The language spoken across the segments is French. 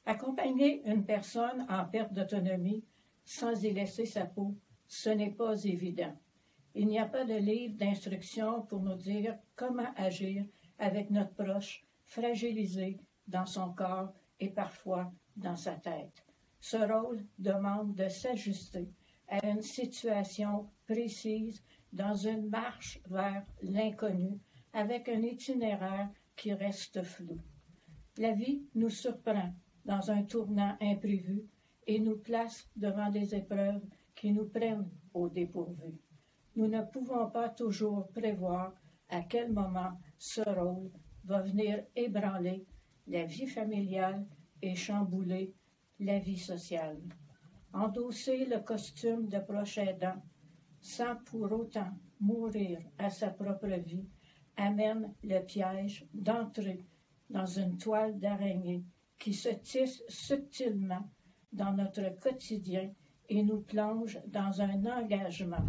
Accompagner une personne en perte d'autonomie sans y laisser sa peau, ce n'est pas évident. Il n'y a pas de livre d'instruction pour nous dire comment agir avec notre proche fragilisé dans son corps et parfois dans sa tête. Ce rôle demande de s'ajuster à une situation précise dans une marche vers l'inconnu avec un itinéraire qui reste flou. La vie nous surprend dans un tournant imprévu et nous place devant des épreuves qui nous prennent au dépourvu. Nous ne pouvons pas toujours prévoir à quel moment ce rôle va venir ébranler la vie familiale et chambouler la vie sociale. Endosser le costume de proche aidant sans pour autant mourir à sa propre vie amène le piège d'entrer dans une toile d'araignée qui se tisse subtilement dans notre quotidien et nous plonge dans un engagement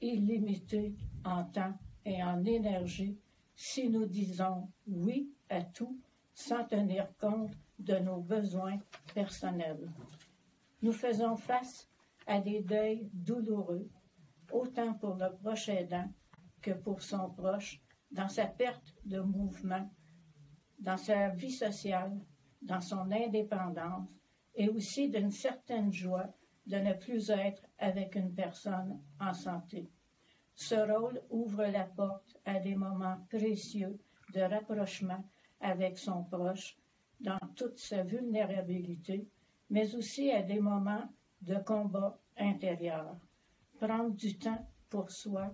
illimité en temps et en énergie si nous disons oui à tout sans tenir compte de nos besoins personnels. Nous faisons face à des deuils douloureux, autant pour le proche aidant que pour son proche, dans sa perte de mouvement, dans sa vie sociale, dans son indépendance et aussi d'une certaine joie de ne plus être avec une personne en santé. Ce rôle ouvre la porte à des moments précieux de rapprochement avec son proche dans toute sa vulnérabilité, mais aussi à des moments de combat intérieur. Prendre du temps pour soi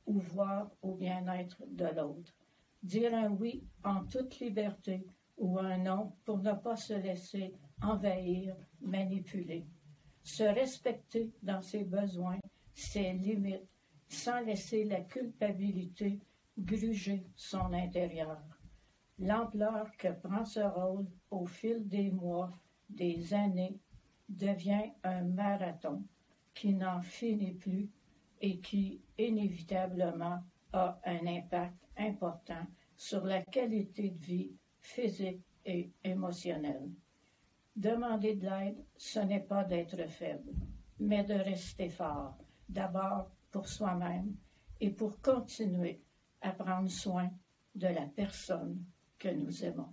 ou voir au bien-être de l'autre. Dire un oui en toute liberté ou un non pour ne pas se laisser envahir, manipuler. Se respecter dans ses besoins, ses limites, sans laisser la culpabilité gruger son intérieur. L'ampleur que prend ce rôle au fil des mois, des années, devient un marathon qui n'en finit plus et qui, inévitablement, a un impact important sur la qualité de vie physique et émotionnelle. Demander de l'aide, ce n'est pas d'être faible, mais de rester fort, d'abord pour soi-même et pour continuer à prendre soin de la personne que nous aimons.